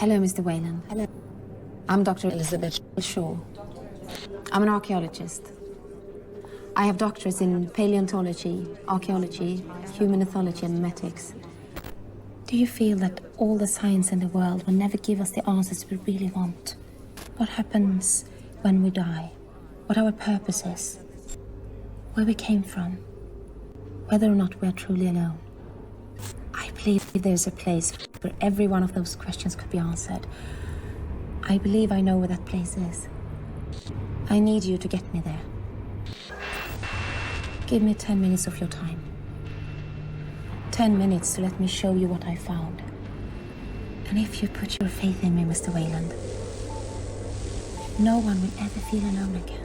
Hello, Mr. Weyland. Hello. I'm Dr. Elizabeth Shaw. I'm an archaeologist. I have doctorates in paleontology, archaeology, human ethology, and metics. Do you feel that all the science in the world will never give us the answers we really want? What happens when we die? What our purpose is? Where we came from? Whether or not we are truly alone? I believe there's a place where every one of those questions could be answered. I believe I know where that place is. I need you to get me there. Give me 10 minutes of your time. 10 minutes to let me show you what I found. And if you put your faith in me, Mr. Weyland, no one will ever feel alone again.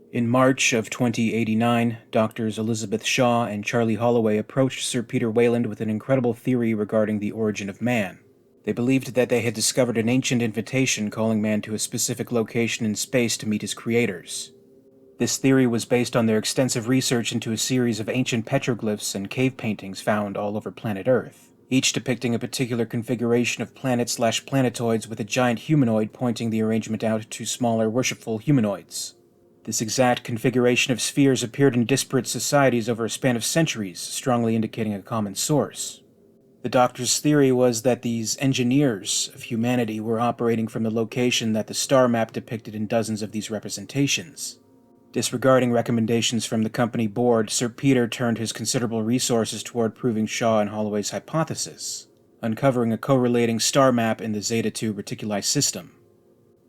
In March of 2089, Doctors Elizabeth Shaw and Charlie Holloway approached Sir Peter Weyland with an incredible theory regarding the origin of man. They believed that they had discovered an ancient invitation calling man to a specific location in space to meet his creators. This theory was based on their extensive research into a series of ancient petroglyphs and cave paintings found all over planet Earth, each depicting a particular configuration of planet/planetoids with a giant humanoid pointing the arrangement out to smaller worshipful humanoids. This exact configuration of spheres appeared in disparate societies over a span of centuries, strongly indicating a common source. The Doctor's theory was that these engineers of humanity were operating from the location that the star map depicted in dozens of these representations. Disregarding recommendations from the company board, Sir Peter turned his considerable resources toward proving Shaw and Holloway's hypothesis, uncovering a correlating star map in the Zeta II Reticuli system.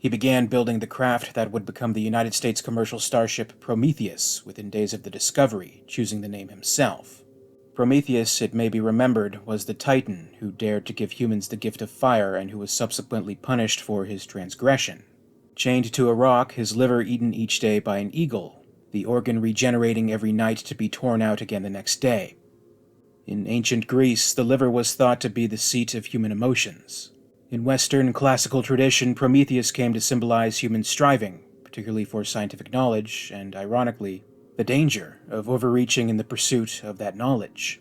He began building the craft that would become the United States commercial starship Prometheus within days of the discovery, choosing the name himself. Prometheus, it may be remembered, was the Titan who dared to give humans the gift of fire and who was subsequently punished for his transgression. Chained to a rock, his liver eaten each day by an eagle, the organ regenerating every night to be torn out again the next day. In ancient Greece, the liver was thought to be the seat of human emotions. In Western classical tradition, Prometheus came to symbolize human striving, particularly for scientific knowledge, and, ironically, the danger of overreaching in the pursuit of that knowledge.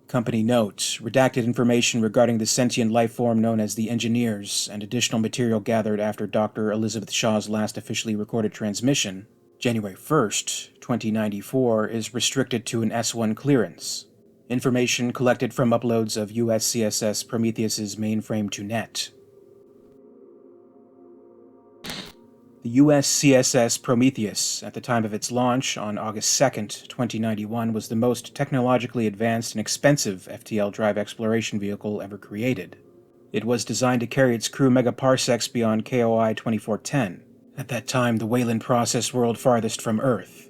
Company note: redacted information regarding the sentient life form known as the Engineers, and additional material gathered after Dr. Elizabeth Shaw's last officially recorded transmission, January 1st, 2094, is restricted to an S1 clearance. Information collected from uploads of USCSS Prometheus's mainframe to net. The USCSS Prometheus, at the time of its launch on August 2nd, 2091, was the most technologically advanced and expensive FTL drive exploration vehicle ever created. It was designed to carry its crew megaparsecs beyond KOI 2410, at that time the Weyland process world farthest from Earth.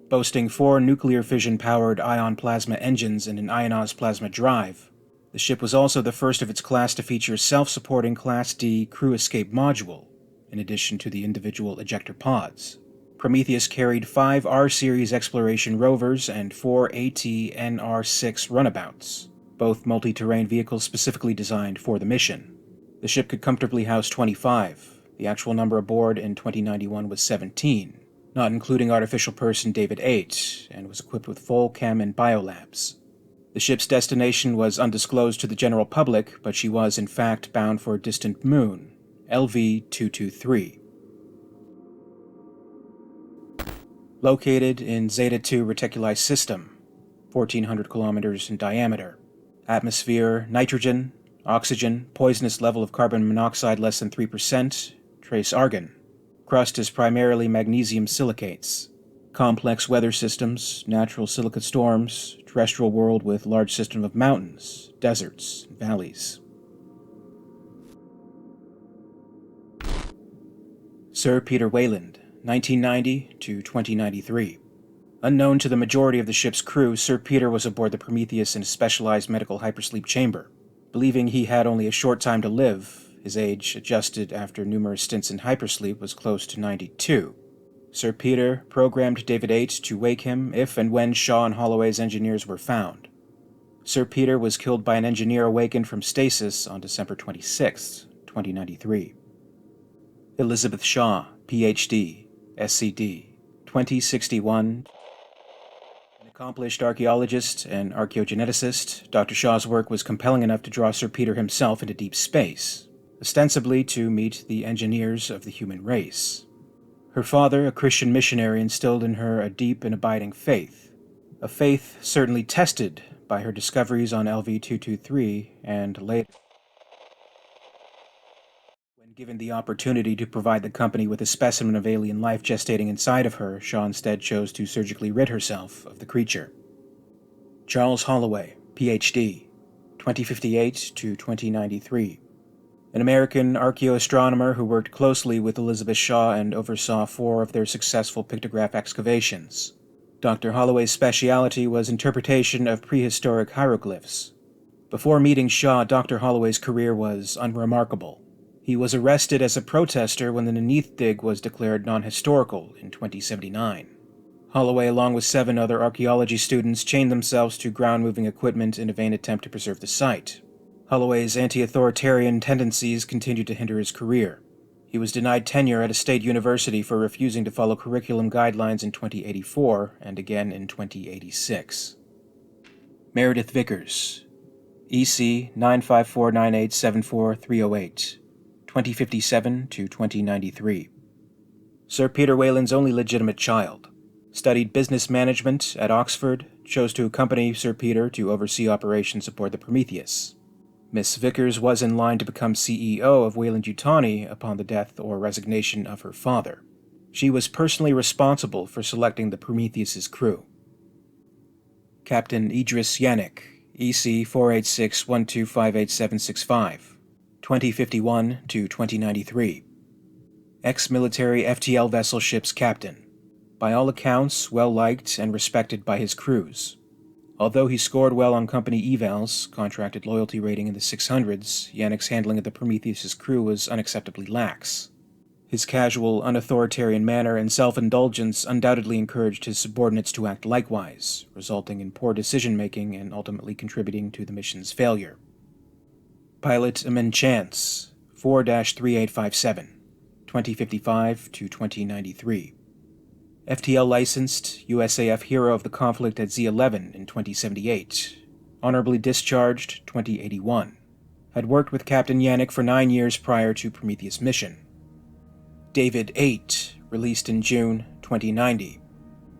Boasting 4 nuclear fission-powered ion plasma engines and an ionized plasma drive, the ship was also the first of its class to feature a self-supporting Class D crew escape module, in addition to the individual ejector pods. Prometheus carried 5 R-Series exploration rovers and 4 AT-NR-6 runabouts, both multi-terrain vehicles specifically designed for the mission. The ship could comfortably house 25. The actual number aboard in 2091 was 17. Not including artificial person David 8, and was equipped with full chem and biolabs. The ship's destination was undisclosed to the general public, but she was in fact bound for a distant moon, LV-223. Located in Zeta II Reticuli system, 1,400 kilometers in diameter. Atmosphere, nitrogen, oxygen, poisonous level of carbon monoxide less than 3%, trace argon. Crust is primarily magnesium silicates. Complex weather systems, natural silicate storms, terrestrial world with large system of mountains, deserts, and valleys. Sir Peter Weyland, 1990 to 2093. Unknown to the majority of the ship's crew, Sir Peter was aboard the Prometheus in a specialized medical hypersleep chamber. Believing he had only a short time to live, his age, adjusted after numerous stints in hypersleep, was close to 92. Sir Peter programmed David 8 to wake him if and when Shaw and Holloway's engineers were found. Sir Peter was killed by an engineer awakened from stasis on December 26, 2093. Elizabeth Shaw, Ph.D., SCD, 2061, Accomplished archaeologist and archaeogeneticist, Dr. Shaw's work was compelling enough to draw Sir Peter himself into deep space, ostensibly to meet the engineers of the human race. Her father, a Christian missionary, instilled in her a deep and abiding faith, a faith certainly tested by her discoveries on LV-223 and later. When given the opportunity to provide the company with a specimen of alien life gestating inside of her, Shaw instead chose to surgically rid herself of the creature. Charles Holloway, Ph.D., 2058 to 2093. An American archaeoastronomer who worked closely with Elizabeth Shaw and oversaw 4 of their successful pictograph excavations. Dr. Holloway's specialty was interpretation of prehistoric hieroglyphs. Before meeting Shaw, Dr. Holloway's career was unremarkable. He was arrested as a protester when the Nenith dig was declared non-historical in 2079. Holloway, along with 7 other archaeology students, chained themselves to ground-moving equipment in a vain attempt to preserve the site. Holloway's anti-authoritarian tendencies continued to hinder his career. He was denied tenure at a state university for refusing to follow curriculum guidelines in 2084 and again in 2086. Meredith Vickers, EC 9549874-308, 2057 to 2093. Sir Peter Weyland's only legitimate child. Studied business management at Oxford, chose to accompany Sir Peter to oversee operations aboard the Prometheus. Miss Vickers was in line to become CEO of Weyland-Yutani upon the death or resignation of her father. She was personally responsible for selecting the Prometheus's crew. Captain Idris Yannick, EC 486125875, 2051 to 2093. Ex-military FTL vessel ship's captain. By all accounts, well-liked and respected by his crews. Although he scored well on company evals, contracted loyalty rating in the 600s, Yannick's handling of the Prometheus's crew was unacceptably lax. His casual, unauthoritarian manner and self-indulgence undoubtedly encouraged his subordinates to act likewise, resulting in poor decision-making and ultimately contributing to the mission's failure. Pilot Amin Chance, 4-3857, 2055 to 2093. FTL licensed, USAF Hero of the Conflict at Z-11 in 2078. Honorably discharged 2081. Had worked with Captain Yannick for 9 years prior to Prometheus mission. David 8, released in June 2090.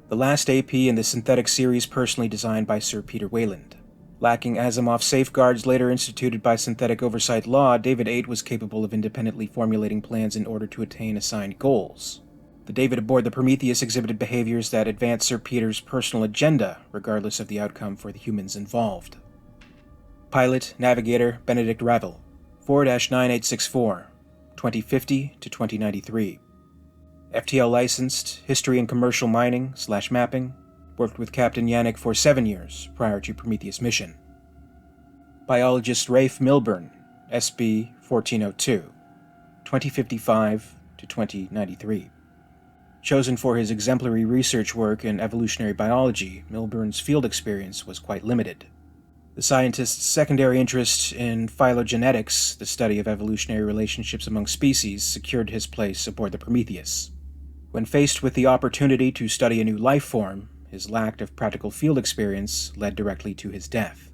The last AP in the synthetic series personally designed by Sir Peter Weyland. Lacking Asimov safeguards later instituted by synthetic oversight law, David 8 was capable of independently formulating plans in order to attain assigned goals. The David aboard the Prometheus exhibited behaviors that advanced Sir Peter's personal agenda, regardless of the outcome for the humans involved. Pilot Navigator Benedict Ravel, 4-9864, 2050 to 2093. FTL licensed, history and commercial mining/mapping, worked with Captain Yannick for 7 years prior to Prometheus mission. Biologist Rafe Milburn, SB 1402, 2055 to 2093. Chosen for his exemplary research work in evolutionary biology, Milburn's field experience was quite limited. The scientist's secondary interest in phylogenetics, the study of evolutionary relationships among species, secured his place aboard the Prometheus. When faced with the opportunity to study a new life form, his lack of practical field experience led directly to his death.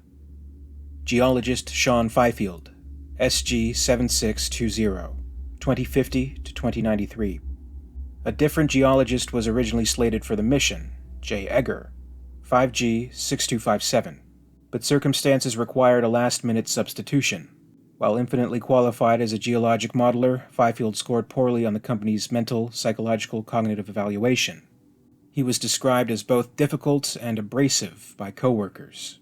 Geologist Sean Fifield, SG 7620, 2050 to 2093. A different geologist was originally slated for the mission, J. Egger, 5G 6257, but circumstances required a last-minute substitution. While infinitely qualified as a geologic modeler, Fifield scored poorly on the company's mental, psychological, cognitive evaluation. He was described as both difficult and abrasive by coworkers.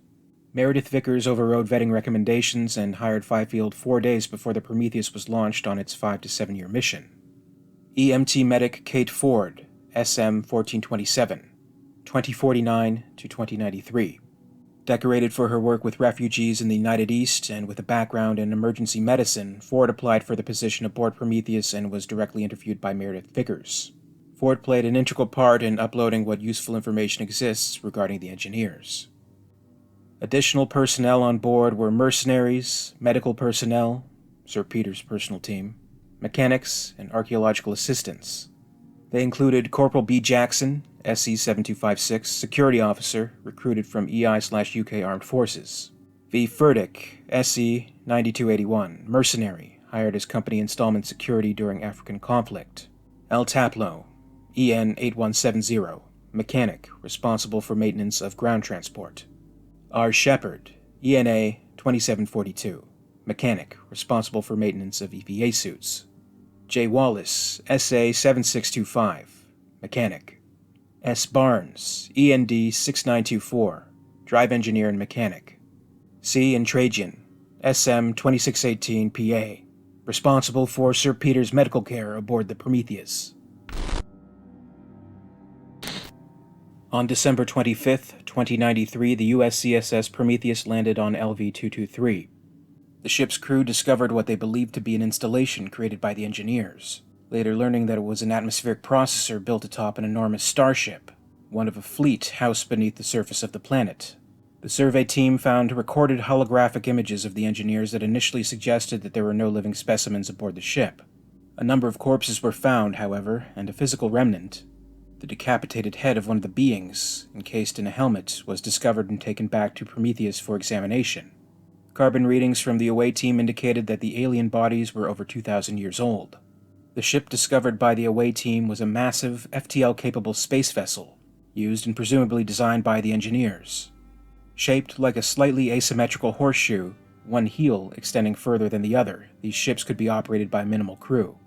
Meredith Vickers overrode vetting recommendations and hired Fifield 4 days before the Prometheus was launched on its 5 to 7 year mission. EMT medic Kate Ford, SM 1427, 2049 to 2093. Decorated for her work with refugees in the United East and with a background in emergency medicine, Ford applied for the position aboard Prometheus and was directly interviewed by Meredith Vickers. Ford played an integral part in uploading what useful information exists regarding the engineers. Additional personnel on board were mercenaries, medical personnel, Sir Peter's personal team, mechanics, and archaeological assistants. They included Corporal B. Jackson, SC-7256, security officer, recruited from EI/UK Armed Forces. V. Furtick, SC-9281, mercenary, hired as company installment security during African conflict. L. Taplow, EN-8170, mechanic, responsible for maintenance of ground transport. R. Shepard, ENA 2742, mechanic, responsible for maintenance of EVA suits. J. Wallace, SA 7625, mechanic. S. Barnes, END 6924, drive engineer and mechanic. C. Intragian, SM 2618 PA, responsible for Sir Peter's medical care aboard the Prometheus. On December 25, 2093, the USCSS Prometheus landed on LV-223. The ship's crew discovered what they believed to be an installation created by the engineers, later learning that it was an atmospheric processor built atop an enormous starship, one of a fleet housed beneath the surface of the planet. The survey team found recorded holographic images of the engineers that initially suggested that there were no living specimens aboard the ship. A number of corpses were found, however, and a physical remnant. The decapitated head of one of the beings, encased in a helmet, was discovered and taken back to Prometheus for examination. Carbon readings from the away team indicated that the alien bodies were over 2,000 years old. The ship discovered by the away team was a massive, FTL-capable space vessel, used and presumably designed by the engineers. Shaped like a slightly asymmetrical horseshoe, one heel extending further than the other, these ships could be operated by minimal crew.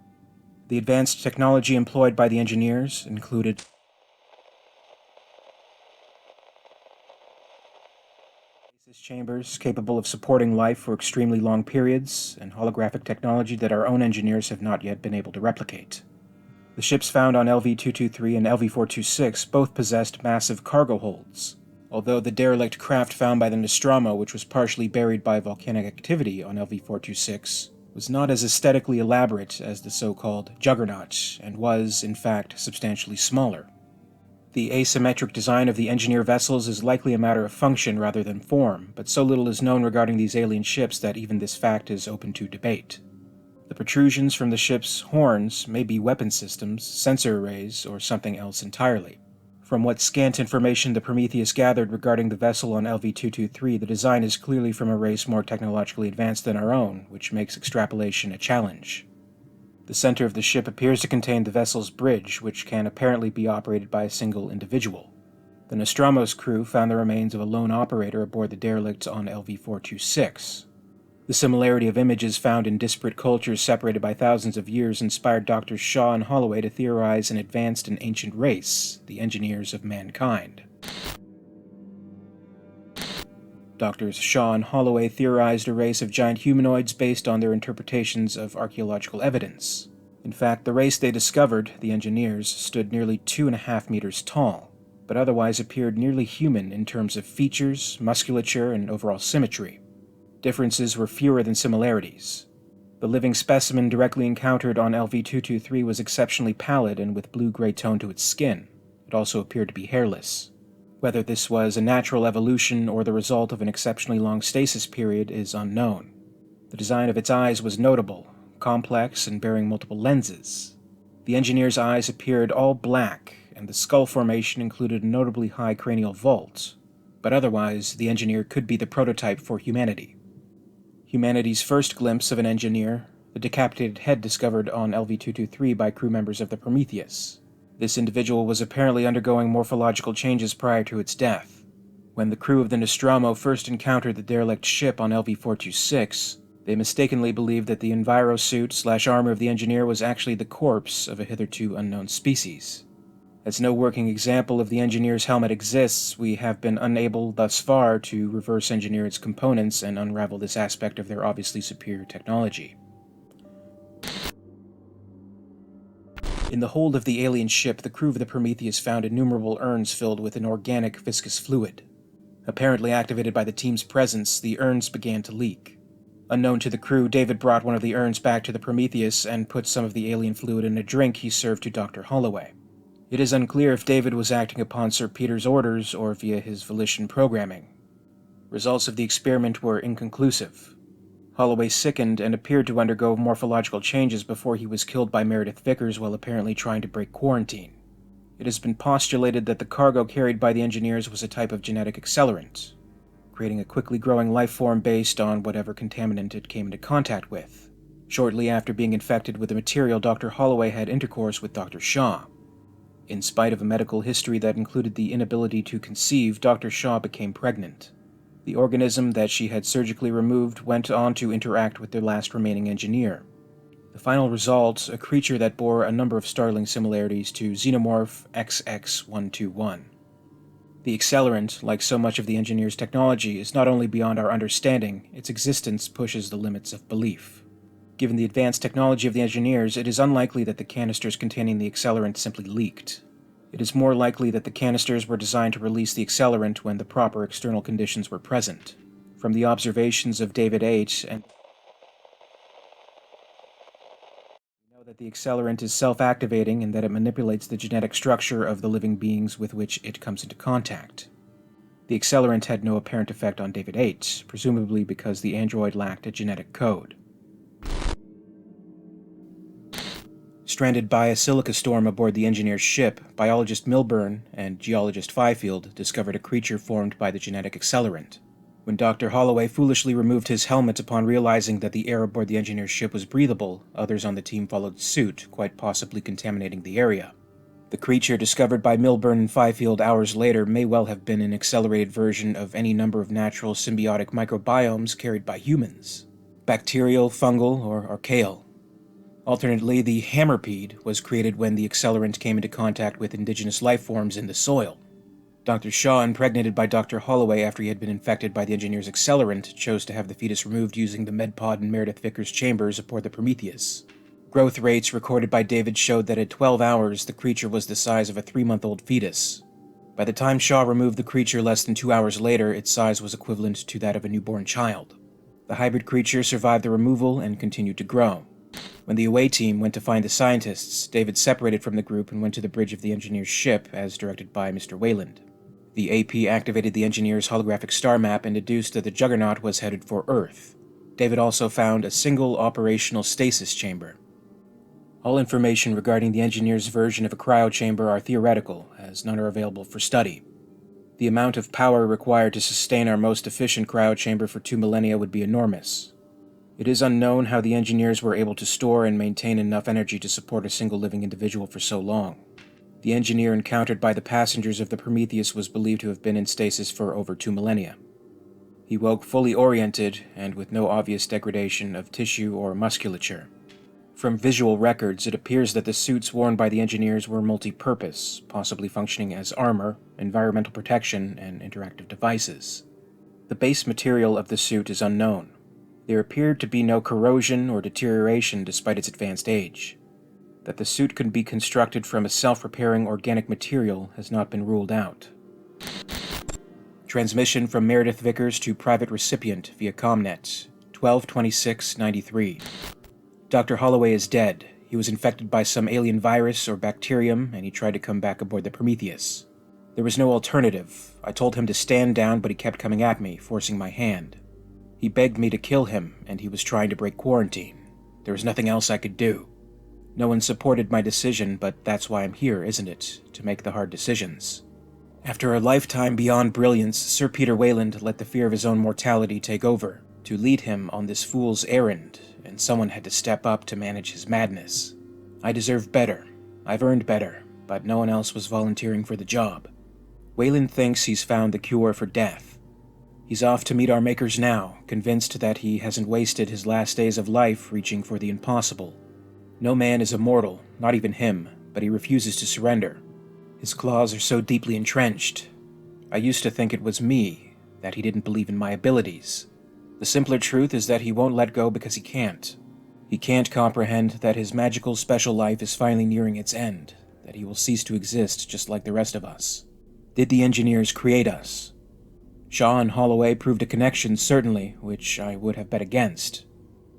The advanced technology employed by the engineers included stasis chambers capable of supporting life for extremely long periods, and holographic technology that our own engineers have not yet been able to replicate. The ships found on LV-223 and LV-426 both possessed massive cargo holds, although the derelict craft found by the Nostromo, which was partially buried by volcanic activity on LV-426, was not as aesthetically elaborate as the so-called Juggernaut, and was, in fact, substantially smaller. The asymmetric design of the engineer vessels is likely a matter of function rather than form, but so little is known regarding these alien ships that even this fact is open to debate. The protrusions from the ship's horns may be weapon systems, sensor arrays, or something else entirely. From what scant information the Prometheus gathered regarding the vessel on LV-223, the design is clearly from a race more technologically advanced than our own, which makes extrapolation a challenge. The center of the ship appears to contain the vessel's bridge, which can apparently be operated by a single individual. The Nostromo's crew found the remains of a lone operator aboard the derelict on LV-426. The similarity of images found in disparate cultures separated by thousands of years inspired Drs. Shaw and Holloway to theorize an advanced and ancient race, the engineers of mankind. Drs. Shaw and Holloway theorized a race of giant humanoids based on their interpretations of archaeological evidence. In fact, the race they discovered, the engineers, stood nearly 2.5 meters tall, but otherwise appeared nearly human in terms of features, musculature, and overall symmetry. Differences were fewer than similarities. The living specimen directly encountered on LV-223 was exceptionally pallid and with blue-gray tone to its skin. It also appeared to be hairless. Whether this was a natural evolution or the result of an exceptionally long stasis period is unknown. The design of its eyes was notable, complex and bearing multiple lenses. The engineer's eyes appeared all black, and the skull formation included a notably high cranial vault, but otherwise the engineer could be the prototype for humanity. Humanity's first glimpse of an engineer, the decapitated head discovered on LV-223 by crew members of the Prometheus. This individual was apparently undergoing morphological changes prior to its death. When the crew of the Nostromo first encountered the derelict ship on LV-426, they mistakenly believed that the envirosuit/armor of the engineer was actually the corpse of a hitherto unknown species. As no working example of the engineer's helmet exists, we have been unable thus far to reverse engineer its components and unravel this aspect of their obviously superior technology. In the hold of the alien ship, the crew of the Prometheus found innumerable urns filled with an organic viscous fluid. Apparently activated by the team's presence, the urns began to leak. Unknown to the crew, David brought one of the urns back to the Prometheus and put some of the alien fluid in a drink he served to Dr. Holloway. It is unclear if David was acting upon Sir Peter's orders or via his volition programming. Results of the experiment were inconclusive. Holloway sickened and appeared to undergo morphological changes before he was killed by Meredith Vickers while apparently trying to break quarantine. It has been postulated that the cargo carried by the engineers was a type of genetic accelerant, creating a quickly growing life form based on whatever contaminant it came into contact with. Shortly after being infected with the material, Dr. Holloway had intercourse with Dr. Shaw. In spite of a medical history that included the inability to conceive, Dr. Shaw became pregnant. The organism that she had surgically removed went on to interact with their last remaining engineer. The final result, a creature that bore a number of startling similarities to Xenomorph XX121. The accelerant, like so much of the engineer's technology, is not only beyond our understanding, its existence pushes the limits of belief. Given the advanced technology of the engineers, it is unlikely that the canisters containing the accelerant simply leaked. It is more likely that the canisters were designed to release the accelerant when the proper external conditions were present. From the observations of David H. and we know that the accelerant is self-activating and that it manipulates the genetic structure of the living beings with which it comes into contact. The accelerant had no apparent effect on David H., presumably because the android lacked a genetic code. Stranded by a silica storm aboard the engineer's ship, biologist Milburn and geologist Fifield discovered a creature formed by the genetic accelerant. When Dr. Holloway foolishly removed his helmet upon realizing that the air aboard the engineer's ship was breathable, others on the team followed suit, quite possibly contaminating the area. The creature discovered by Milburn and Fifield hours later may well have been an accelerated version of any number of natural symbiotic microbiomes carried by humans. Bacterial, fungal, or archaeal. Alternately, the hammerpede was created when the accelerant came into contact with indigenous life forms in the soil. Dr. Shaw, impregnated by Dr. Holloway after he had been infected by the engineer's accelerant, chose to have the fetus removed using the medpod in Meredith Vickers' chambers aboard the Prometheus. Growth rates recorded by David showed that at 12 hours, the creature was the size of a 3-month-old fetus. By the time Shaw removed the creature less than 2 hours later, its size was equivalent to that of a newborn child. The hybrid creature survived the removal and continued to grow. When the away team went to find the scientists, David separated from the group and went to the bridge of the engineer's ship, as directed by Mr. Weyland. The AP activated the engineer's holographic star map and deduced that the Juggernaut was headed for Earth. David also found a single operational stasis chamber. All information regarding the engineer's version of a cryochamber are theoretical, as none are available for study. The amount of power required to sustain our most efficient cryochamber for 2 millennia would be enormous. It is unknown how the engineers were able to store and maintain enough energy to support a single living individual for so long. The engineer encountered by the passengers of the Prometheus was believed to have been in stasis for over 2 millennia. He woke fully oriented and with no obvious degradation of tissue or musculature. From visual records, it appears that the suits worn by the engineers were multi-purpose, possibly functioning as armor, environmental protection, and interactive devices. The base material of the suit is unknown. There appeared to be no corrosion or deterioration despite its advanced age. That the suit could be constructed from a self-repairing organic material has not been ruled out. Transmission from Meredith Vickers to private recipient via Comnet, 12/26/93. Dr. Holloway is dead. He was infected by some alien virus or bacterium, and he tried to come back aboard the Prometheus. There was no alternative. I told him to stand down, but he kept coming at me, forcing my hand. He begged me to kill him, and he was trying to break quarantine. There was nothing else I could do. No one supported my decision, but that's why I'm here, isn't it? To make the hard decisions. After a lifetime beyond brilliance, Sir Peter Weyland let the fear of his own mortality take over, to lead him on this fool's errand, and someone had to step up to manage his madness. I deserve better. I've earned better, but no one else was volunteering for the job. Weyland thinks he's found the cure for death. He's off to meet our makers now, convinced that he hasn't wasted his last days of life reaching for the impossible. No man is immortal, not even him, but he refuses to surrender. His claws are so deeply entrenched. I used to think it was me, that he didn't believe in my abilities. The simpler truth is that he won't let go because he can't. He can't comprehend that his magical special life is finally nearing its end, that he will cease to exist just like the rest of us. Did the engineers create us? Shaw and Holloway proved a connection, certainly, which I would have bet against.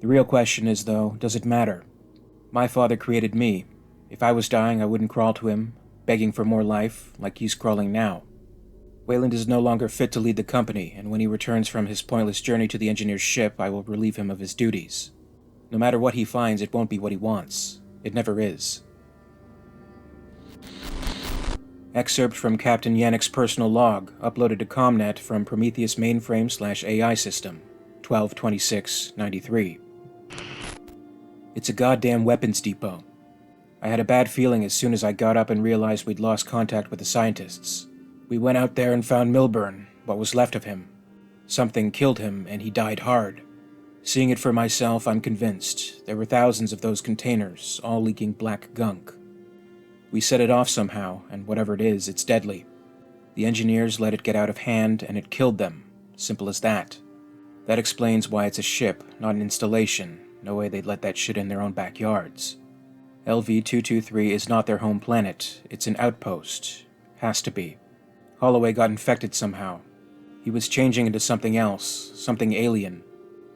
The real question is, though, does it matter? My father created me. If I was dying, I wouldn't crawl to him, begging for more life, like he's crawling now. Weyland is no longer fit to lead the company, and when he returns from his pointless journey to the engineer's ship, I will relieve him of his duties. No matter what he finds, it won't be what he wants. It never is. Excerpt from Captain Yannick's personal log, uploaded to ComNet from Prometheus mainframe/AI system, 12/26/93. It's a goddamn weapons depot. I had a bad feeling as soon as I got up and realized we'd lost contact with the scientists. We went out there and found Milburn, what was left of him. Something killed him, and he died hard. Seeing it for myself, I'm convinced. There were thousands of those containers, all leaking black gunk. We set it off somehow, and whatever it is, it's deadly. The engineers let it get out of hand, and it killed them. Simple as that. That explains why it's a ship, not an installation. No way they'd let that shit in their own backyards. LV-223 is not their home planet. It's an outpost. Has to be. Holloway got infected somehow. He was changing into something else, something alien.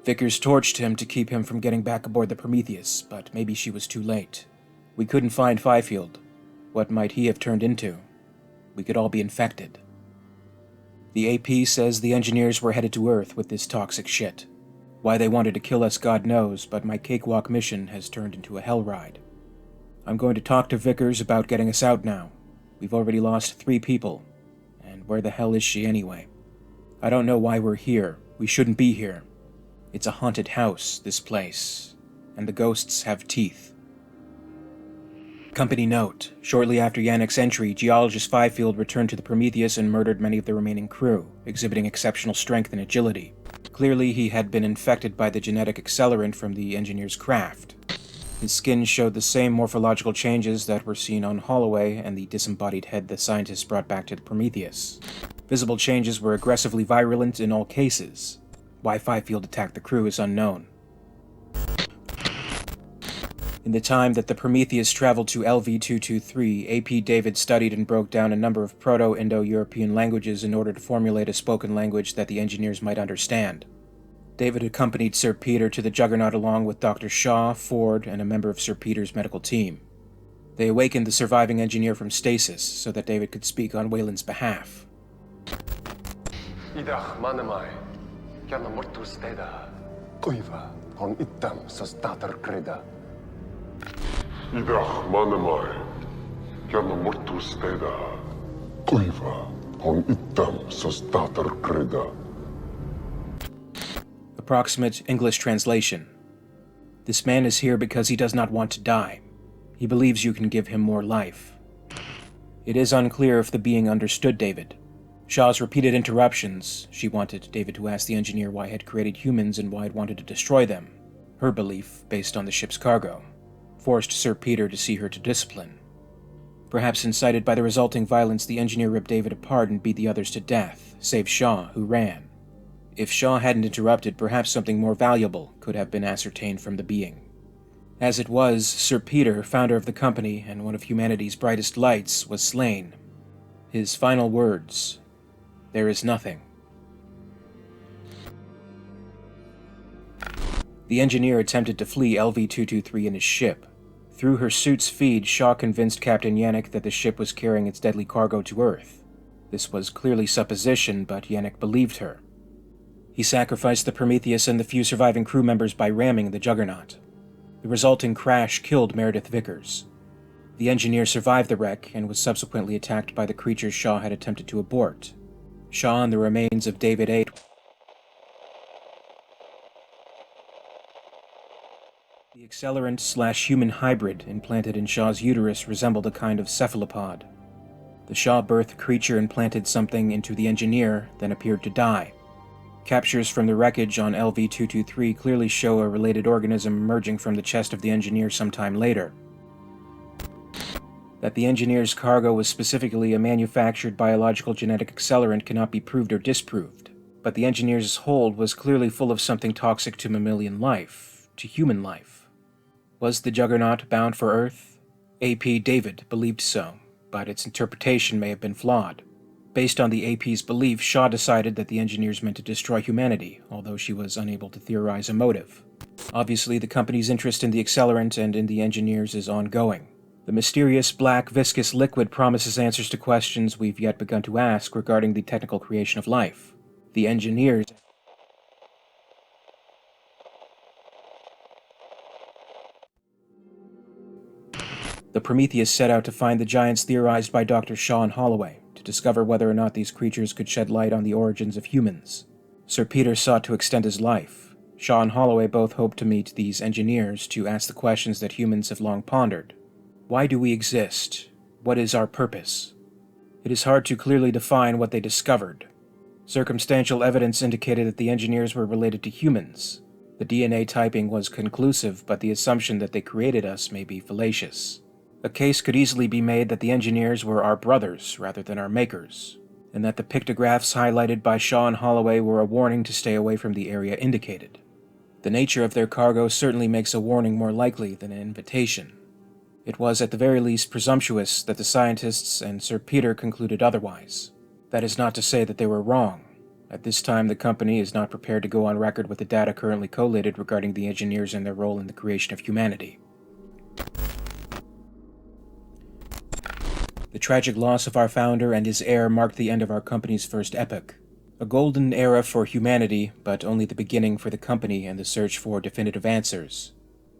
Vickers torched him to keep him from getting back aboard the Prometheus, but maybe she was too late. We couldn't find Fifield. What might he have turned into? We could all be infected. The AP says the engineers were headed to Earth with this toxic shit. Why they wanted to kill us, God knows, but my cakewalk mission has turned into a hell ride. I'm going to talk to Vickers about getting us out now. We've already lost 3 people. And where the hell is she anyway? I don't know why we're here. We shouldn't be here. It's a haunted house, this place. And the ghosts have teeth. Company note. Shortly after Yannick's entry, Geologist Fifield returned to the Prometheus and murdered many of the remaining crew, exhibiting exceptional strength and agility. Clearly, he had been infected by the genetic accelerant from the engineer's craft. His skin showed the same morphological changes that were seen on Holloway and the disembodied head the scientists brought back to the Prometheus. Visible changes were aggressively virulent in all cases. Why Fifield attacked the crew is unknown. In the time that the Prometheus traveled to LV-223, AP David studied and broke down a number of Proto-Indo-European languages in order to formulate a spoken language that the engineers might understand. David accompanied Sir Peter to the Juggernaut along with Dr. Shaw, Ford, and a member of Sir Peter's medical team. They awakened the surviving engineer from stasis so that David could speak on Weyland's behalf. Approximate English translation. This man is here because he does not want to die. He believes you can give him more life. It is unclear if the being understood David. Shaw's repeated interruptions, she wanted David to ask the engineer why he had created humans and why it wanted to destroy them. Her belief, based on the ship's cargo, forced Sir Peter to see her to discipline. Perhaps incited by the resulting violence, the engineer ripped David apart and beat the others to death, save Shaw, who ran. If Shaw hadn't interrupted, perhaps something more valuable could have been ascertained from the being. As it was, Sir Peter, founder of the company and one of humanity's brightest lights, was slain. His final words, "There is nothing." The engineer attempted to flee LV-223 in his ship. Through her suit's feed, Shaw convinced Captain Yannick that the ship was carrying its deadly cargo to Earth. This was clearly supposition, but Yannick believed her. He sacrificed the Prometheus and the few surviving crew members by ramming the Juggernaut. The resulting crash killed Meredith Vickers. The engineer survived the wreck and was subsequently attacked by the creatures Shaw had attempted to abort. Shaw and the remains of David A. The accelerant/human hybrid implanted in Shaw's uterus resembled a kind of cephalopod. The Shaw-birthed creature implanted something into the engineer, then appeared to die. Captures from the wreckage on LV-223 clearly show a related organism emerging from the chest of the engineer sometime later. That the engineer's cargo was specifically a manufactured biological genetic accelerant cannot be proved or disproved, but the engineer's hold was clearly full of something toxic to mammalian life, to human life. Was the Juggernaut bound for Earth? AP David believed so, but its interpretation may have been flawed. Based on the AP's belief, Shaw decided that the engineers meant to destroy humanity, although she was unable to theorize a motive. Obviously, the company's interest in the accelerant and in the engineers is ongoing. The mysterious black viscous liquid promises answers to questions we've yet begun to ask regarding the technical creation of life. The engineers... The Prometheus set out to find the giants theorized by Dr. Shaw and Holloway, to discover whether or not these creatures could shed light on the origins of humans. Sir Peter sought to extend his life. Shaw and Holloway both hoped to meet these engineers to ask the questions that humans have long pondered. Why do we exist? What is our purpose? It is hard to clearly define what they discovered. Circumstantial evidence indicated that the engineers were related to humans. The DNA typing was conclusive, but the assumption that they created us may be fallacious. A case could easily be made that the engineers were our brothers rather than our makers, and that the pictographs highlighted by Shaw and Holloway were a warning to stay away from the area indicated. The nature of their cargo certainly makes a warning more likely than an invitation. It was at the very least presumptuous that the scientists and Sir Peter concluded otherwise. That is not to say that they were wrong. At this time, the company is not prepared to go on record with the data currently collated regarding the engineers and their role in the creation of humanity. The tragic loss of our founder and his heir marked the end of our company's first epoch. A golden era for humanity, but only the beginning for the company and the search for definitive answers.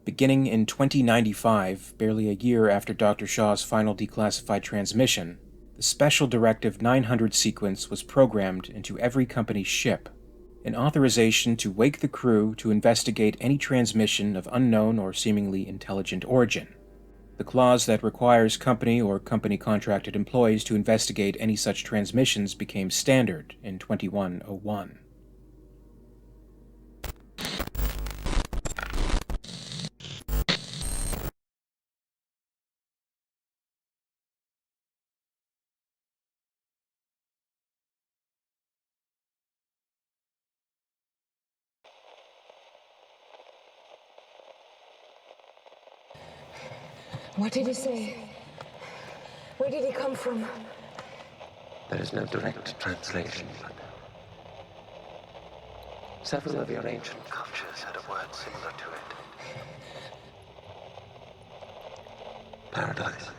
Beginning in 2095, barely a year after Dr. Shaw's final declassified transmission, the Special Directive 900 sequence was programmed into every company's ship, an authorization to wake the crew to investigate any transmission of unknown or seemingly intelligent origin. The clause that requires company or company-contracted employees to investigate any such transmissions became standard in 2101. What did he say? Where did he come from? There is no direct translation, but several of your ancient cultures had a word similar to it. Paradise.